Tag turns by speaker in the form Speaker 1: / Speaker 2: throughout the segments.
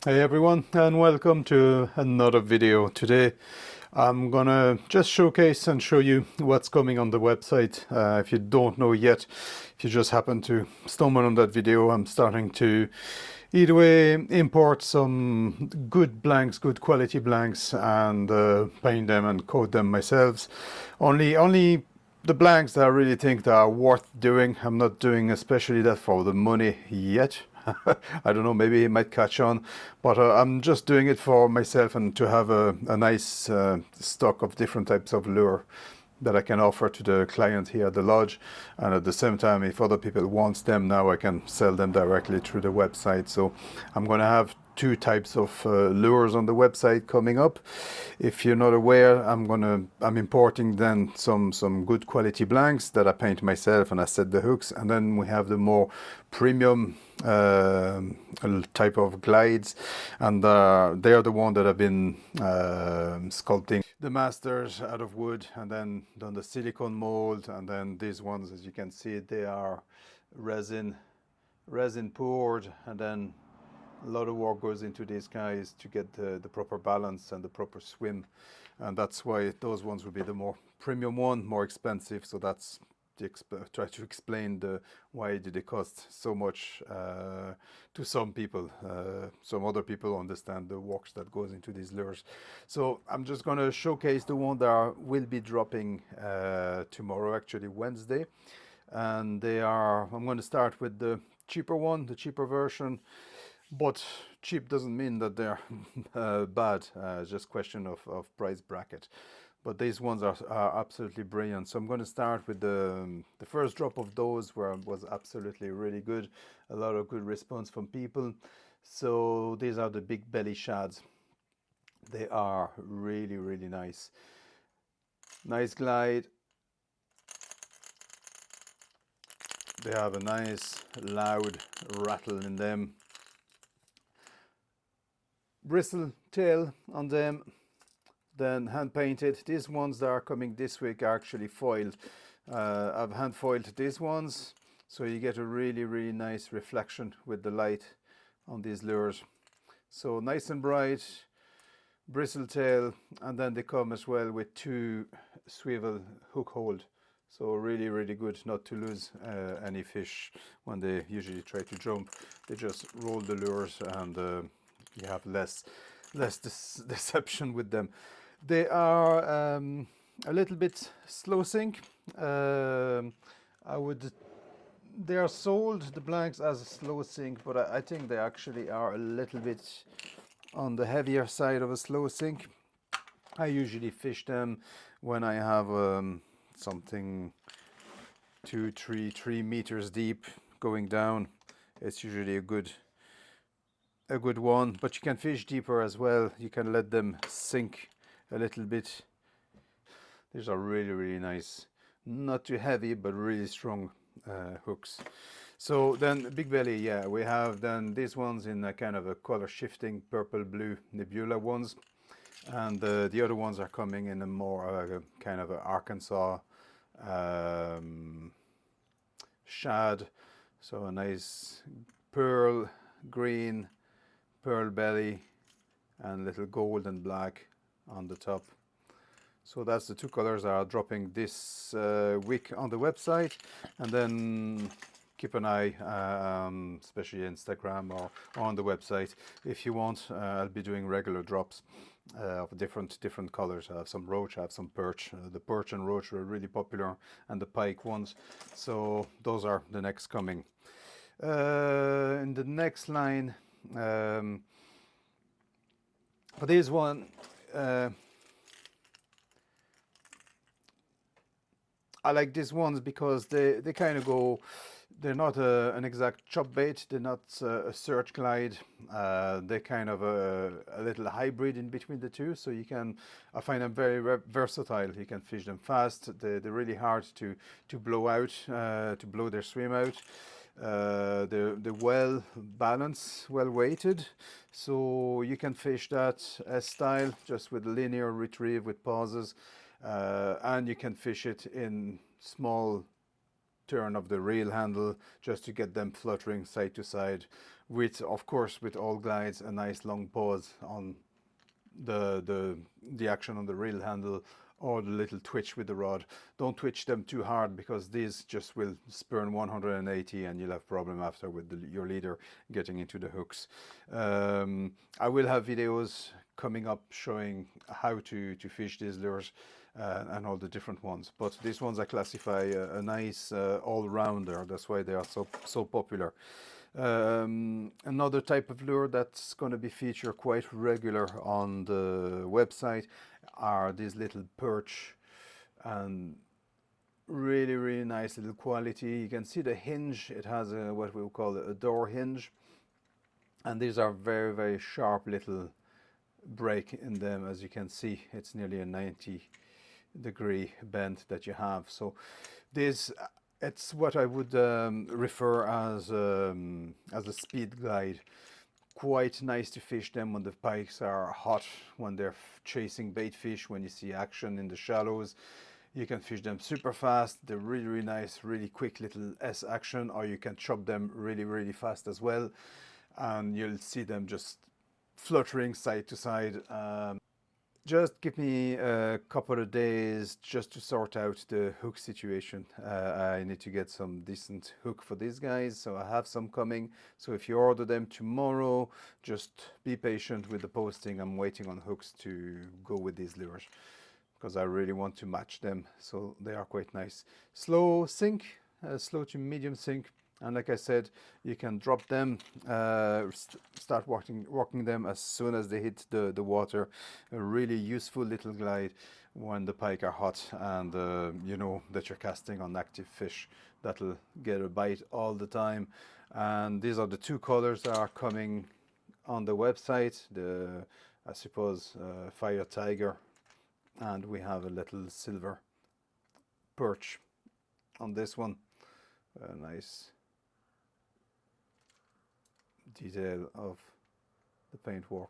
Speaker 1: Hey everyone, and welcome to another video. Today I'm gonna just showcase and show you what's coming on the website. If you don't know yet, if you just happen to stumble on that video, I'm starting to either way import some good blanks, good quality blanks, and paint them and coat them myself. Only the blanks that I really think that are worth doing. I'm not doing especially that for the money yet. I don't know, maybe it might catch on, but I'm just doing it for myself and to have a nice stock of different types of lure that I can offer to the client here at the lodge. And at the same time, if other people want them now, I can sell them directly through the website. So I'm going to have two types of lures on the website coming up. If you're not aware, I'm importing then some good quality blanks that I paint myself and I set the hooks, and then we have the more premium type of glides, and they are the one that I've been sculpting the masters out of wood and then done the silicone mold. And then these ones, as you can see, they are resin poured, and then a lot of work goes into these guys to get the proper balance and the proper swim, and that's why those ones will be the more premium one, more expensive. So that's try to explain why did it cost so much to some people. Some other people understand the works that goes into these lures. So I'm just going to showcase the one that will be dropping tomorrow, actually Wednesday, and I'm going to start with the cheaper one, the cheaper version. But cheap doesn't mean that they're bad. It's just question of price bracket. But these ones are absolutely brilliant. So I'm going to start with the first drop of those, where it was absolutely really good. A lot of good response from people. So these are the big belly shads. They are really, really nice. Nice glide. They have a nice loud rattle in them. Bristle tail on them, then hand painted. These ones that are coming this week are actually foiled. I've hand foiled these ones, so you get a really, really nice reflection with the light on these lures. So nice and bright, bristle tail, and then they come as well with two swivel hook hold. So really, really good not to lose any fish when they usually try to jump. They just roll the lures, and you have less deception with them. They are a little bit slow sink. They are sold, the blanks, as a slow sink, but I think they actually are a little bit on the heavier side of a slow sink. I usually fish them when I have something 3 meters deep going down. It's usually a good one, but you can fish deeper as well. You can let them sink a little bit. These are really, really nice, not too heavy but really strong hooks. So then big belly, yeah, we have then these ones in a kind of a color shifting purple blue nebula ones, and the other ones are coming in a more kind of a Arkansas shad. So a nice pearl green, pearl belly, and little gold and black on the top. So that's the two colors that are dropping this week on the website. And then keep an eye, especially Instagram or on the website, if you want. I'll be doing regular drops of different colors. I have some roach, I have some perch. The perch and roach were really popular, and the pike ones. So those are the next coming. In the next line, for this one, I like these ones because they kind of go, they're not an exact chop bait, they're not a search glide, they're kind of a little hybrid in between the two. So I find them very versatile. You can fish them fast, they're really hard to blow out, to blow their swim out. They're well balanced, well weighted, so you can fish that S style, just with linear retrieve with pauses, and you can fish it in small turn of the reel handle just to get them fluttering side to side, with, of course, with all glides, a nice long pause on the action on the reel handle, or the little twitch with the rod. Don't twitch them too hard, because these just will spurn 180 and you'll have problem after with your leader getting into the hooks. I will have videos coming up showing how to fish these lures and all the different ones, but these ones I classify a nice all-rounder. That's why they are so popular. Another type of lure that's going to be featured quite regular on the website are these little perch, and really nice little quality. You can see the hinge, it has what we would call a door hinge, and these are very sharp little break in them. As you can see, it's nearly a 90-degree bend that you have. So this, it's what I would refer as a speed glide. Quite nice to fish them when the pikes are hot, when they're chasing bait fish, when you see action in the shallows. You can fish them super fast. They're really nice, really quick little S action, or you can chop them really fast as well, and you'll see them just fluttering side to side. Just give me a couple of days just to sort out the hook situation. I need to get some decent hook for these guys, so I have some coming. So if you order them tomorrow, just be patient with the posting. I'm waiting on hooks to go with these lures, because I really want to match them, so they are quite nice. Slow sink, slow to medium sink. And like I said, you can drop them, start walking them as soon as they hit the water. A really useful little glide when the pike are hot and you know that you're casting on active fish. That'll get a bite all the time. And these are the two colors that are coming on the website. The, I suppose, Fire Tiger, and we have a little silver perch on this one. A nice detail of the paintwork.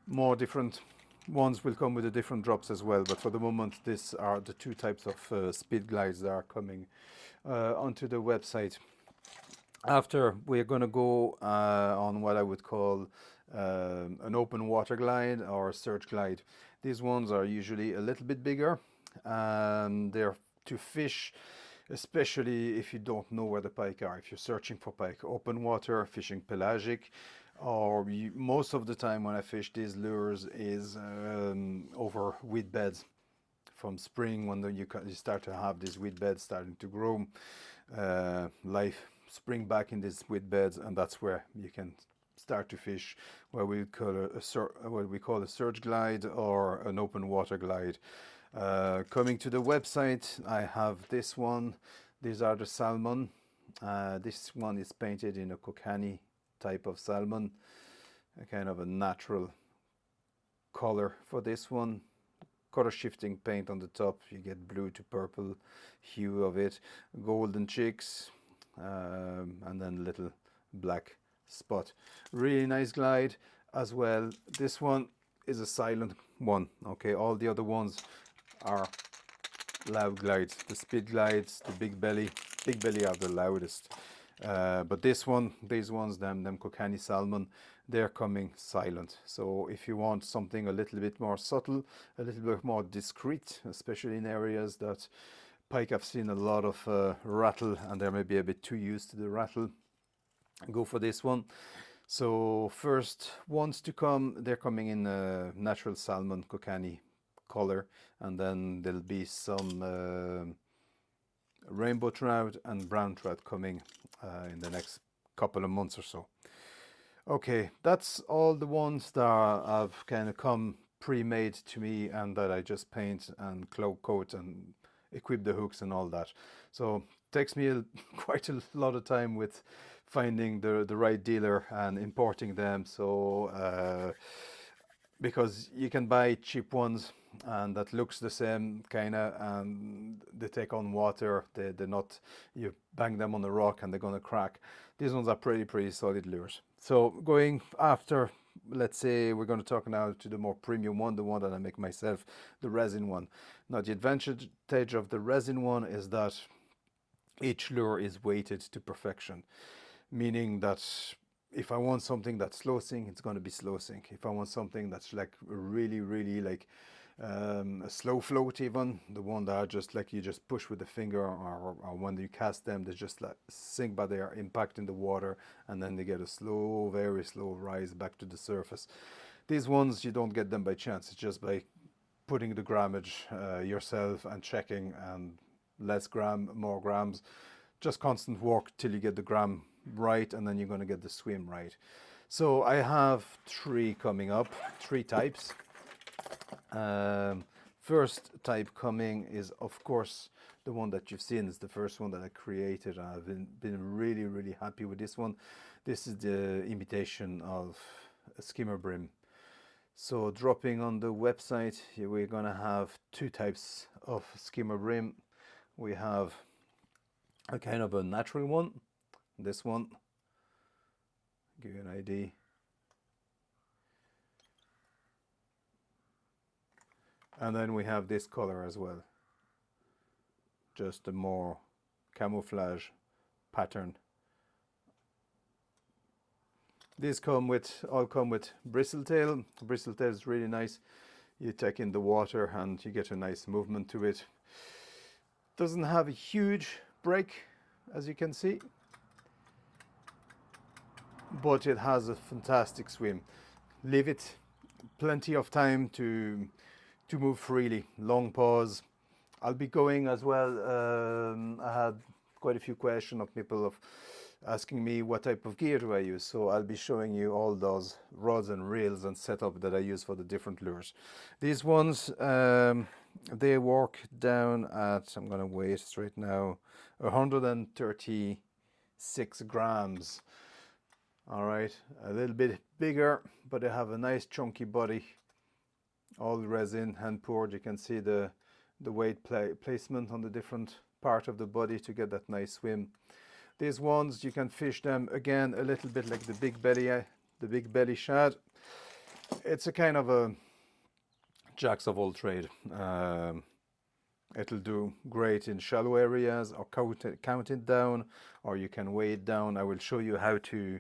Speaker 1: More different ones will come with the different drops as well, but for the moment these are the two types of speed glides that are coming onto the website. After, we're going to go on what I would call an open water glide or a surge glide. These ones are usually a little bit bigger, and they're to fish, especially if you don't know where the pike are. If you're searching for pike, open water, fishing pelagic, or most of the time when I fish these lures is over weed beds. From spring, when you start to have these weed beds starting to grow, life spring back in these weed beds, and that's where you can start to fish what we call a surge glide or an open water glide. Coming to the website, I have this one. These are the salmon. This one is painted in a Kokanee type of salmon, a kind of a natural color for this one. Color shifting paint on the top, you get blue to purple hue of it, golden chicks, and then little black spot. Really nice glide as well. This one is a silent one. Okay, all the other ones are loud glides. The speed glides, the big belly are the loudest. But these ones, them Kokanee salmon, they're coming silent. So if you want something a little bit more subtle, a little bit more discreet, especially in areas that pike have seen a lot of rattle and they're maybe a bit too used to the rattle, go for this one. So first ones to come, they're coming in natural salmon Kokanee color, and then there'll be some rainbow trout and brown trout coming in the next couple of months or so. Okay, that's all the ones that have kind of come pre-made to me and that I just paint and cloak coat and equip the hooks and all that. So it takes me quite a lot of time with finding the right dealer and importing them. So because you can buy cheap ones and that looks the same kinda, and they take on water. They're not, you bang them on the rock and they're gonna crack. These ones are pretty solid lures. So going after, let's say we're going to talk now to the more premium one, the one that I make myself, the resin one. Now the advantage of the resin one is that each lure is weighted to perfection. meaning that if I want something that's slow sink, it's going to be slow sink. If I want something that's like really like a slow float, even the one that are just like you just push with the finger, or when you cast them, they just like sink by their impact in the water, and then they get a slow, very slow rise back to the surface. These ones, you don't get them by chance. It's just by putting the grammage yourself and checking, and less gram, more grams, just constant work till you get the gram right, and then you're going to get the swim right. So I have 3 coming up, 3 types. First type coming is, of course, the one that you've seen. Is the first one that I created. I've been really happy with this one. This is the imitation of a skimmer brim. So dropping on the website, we're gonna have 2 types of skimmer brim. We have a kind of a natural one, this one, give you an idea. And then we have this color as well, just a more camouflage pattern. These all come with bristletail. Bristletail is really nice. You take in the water and you get a nice movement to it. Doesn't have a huge break, as you can see, but it has a fantastic swim. Leave it plenty of time to move freely. Long pause. I'll be going as well. I had quite a few questions of people asking me what type of gear do I use, so I'll be showing you all those rods and reels and setup that I use for the different lures. These ones, they work down at, I'm going to weigh it right now, 136 grams. All right, a little bit bigger, but they have a nice chunky body, all resin, hand poured. You can see the weight placement on the different part of the body to get that nice swim. These ones, you can fish them again a little bit like the big belly shad. It's a kind of a jacks of all trade. It'll do great in shallow areas, or count it down, or you can weigh it down. I will show you how to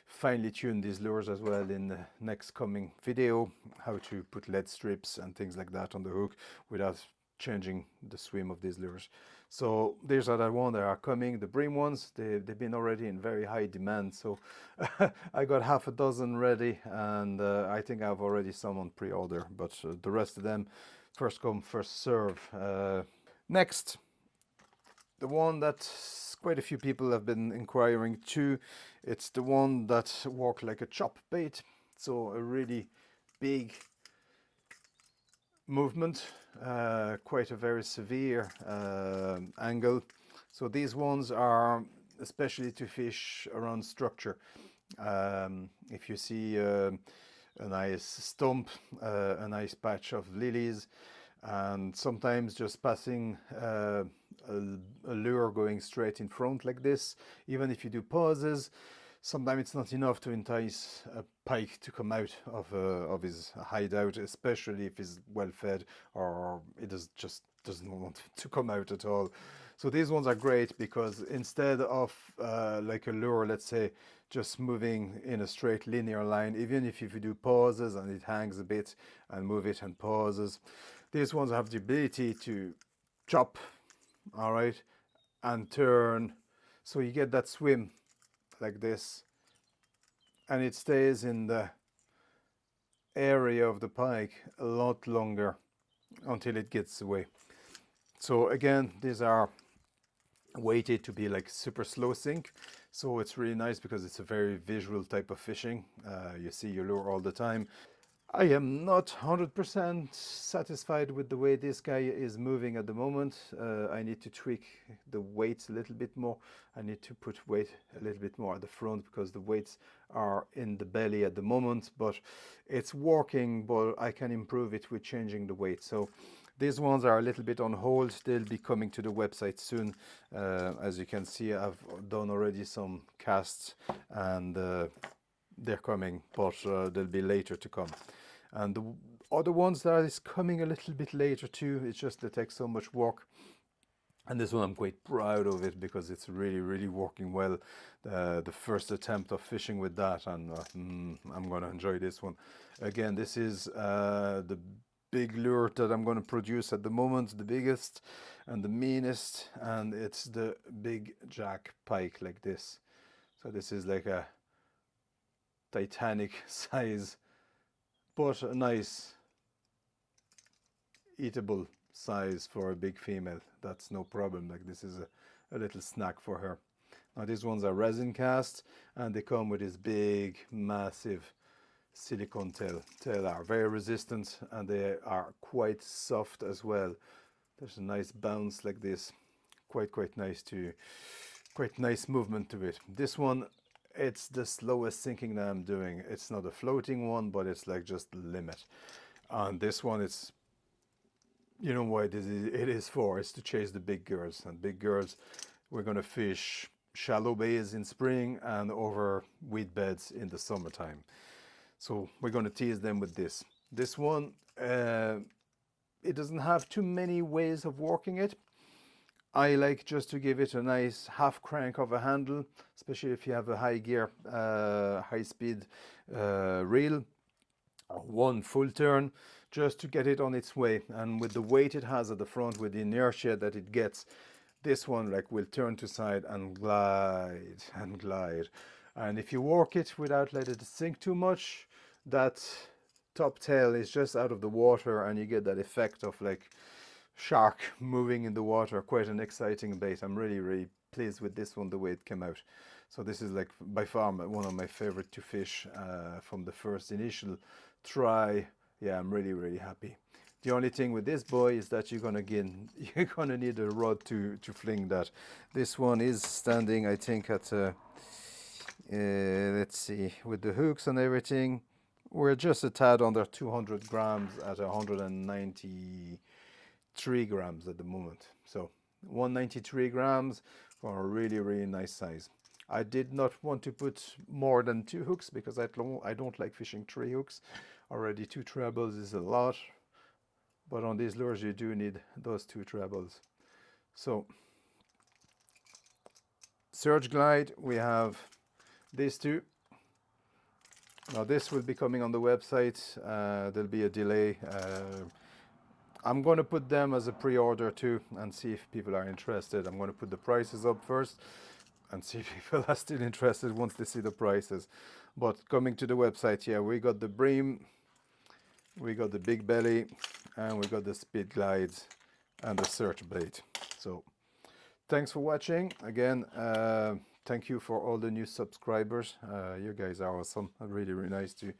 Speaker 1: finely tune these lures as well in the next coming video, how to put lead strips and things like that on the hook without changing the swim of these lures. So these are the ones that are coming, the brim ones. They've been already in very high demand, so I got half a dozen ready, and I think I've already some on pre-order, but the rest of them first come first serve. Next, the one that quite a few people have been inquiring to, it's the one that works like a chop bait, so a really big movement, quite a very severe angle. So these ones are especially to fish around structure. If you see a nice stump, a nice patch of lilies, and sometimes just passing a lure going straight in front like this, even if you do pauses, sometimes it's not enough to entice a pike to come out of his hideout, especially if he's well fed or it just doesn't want to come out at all. So these ones are great because instead of like a lure, let's say, just moving in a straight linear line, even if you do pauses and it hangs a bit and move it and pauses, these ones have the ability to chop, all right, and turn. So you get that swim like this, and it stays in the area of the pike a lot longer until it gets away. So again, these are weighted to be like super slow sink, so it's really nice because it's a very visual type of fishing. You see your lure all the time. I am not 100% satisfied with the way this guy is moving at the moment. I need to tweak the weights a little bit more. I need to put weight a little bit more at the front because the weights are in the belly at the moment, but it's working, but I can improve it with changing the weight. So these ones are a little bit on hold. They'll be coming to the website soon. As you can see, I've done already some casts, and they're coming, but they'll be later to come. And the other ones that is coming a little bit later too, it's just they take so much work. And this one I'm quite proud of it because it's really working well. The first attempt of fishing with that, and I'm gonna enjoy this one. Again, this is the big lure that I'm gonna produce at the moment, the biggest and the meanest, and it's the big jack pike like this. So this is like a Titanic size, but a nice eatable size for a big female. That's no problem. Like, this is a little snack for her. Now these ones are resin cast, and they come with this big massive silicone tail. Are very resistant, and they are quite soft as well. There's a nice bounce like this, quite nice movement to it. This one, it's the slowest sinking that I'm doing. It's not a floating one, but it's like just the limit. And this one, it's, you know what it is for? It's to chase the big girls. And big girls, we're going to fish shallow bays in spring and over weed beds in the summertime. So we're going to tease them with this. This one, it doesn't have too many ways of working it. I like just to give it a nice half crank of a handle, especially if you have a high gear, high speed reel. One full turn just to get it on its way. And with the weight it has at the front, with the inertia that it gets, this one like will turn to side and glide and glide. And if you work it without letting it sink too much, that top tail is just out of the water, and you get that effect of like shark moving in the water. Quite an exciting bait. I'm really pleased with this one, the way it came out. So this is like by far one of my favorite to fish from the first initial try. Yeah, I'm really happy. The only thing with this boy is that you're gonna need a rod to fling that. This one is standing, I think, at let's see, with the hooks and everything, we're just a tad under 200 grams at 193 grams at the moment. So 193 grams for a really nice size. I did not want to put more than 2 hooks because I don't like fishing 3 hooks. Already 2 trebles is a lot, but on these lures you do need those 2 trebles. So Surge Glide, we have these 2. Now this will be coming on the website. There'll be a delay. I'm going to put them as a pre-order too and see if people are interested. I'm going to put the prices up first and see if people are still interested once they see the prices. But coming to the website, yeah, we got the bream, we got the big belly, and we got the speed glides and the search bait. So thanks for watching. Again, thank you for all the new subscribers. You guys are awesome. Really nice to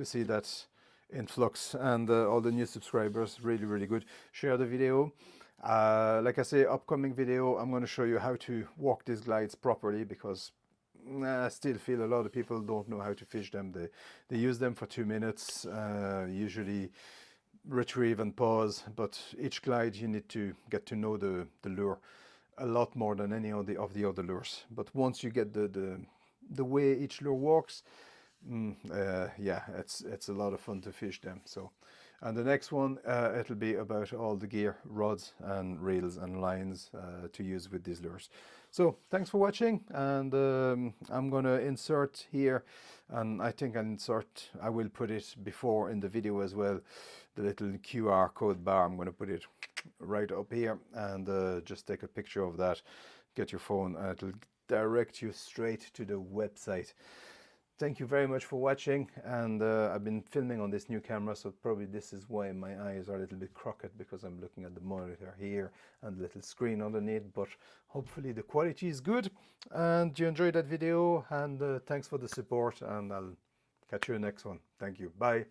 Speaker 1: see that influx, and all the new subscribers. Really good. Share the video. Like I say, upcoming video, I'm going to show you how to walk these glides properly, because I still feel a lot of people don't know how to fish them. They use them for 2 minutes, usually retrieve and pause, but each glide you need to get to know the lure a lot more than any of the other lures. But once you get the way each lure walks, yeah, it's a lot of fun to fish them. So, and the next one, it'll be about all the gear, rods and reels and lines to use with these lures. So thanks for watching, and I'm gonna insert here, and I think I will put it before in the video as well, the little QR code bar. I'm gonna put it right up here, and just take a picture of that, get your phone, and it'll direct you straight to the website. Thank you very much for watching, and I've been filming on this new camera, so probably this is why my eyes are a little bit crooked, because I'm looking at the monitor here and the little screen underneath, but hopefully the quality is good and you enjoyed that video, and thanks for the support, and I'll catch you in the next one. Thank you. Bye.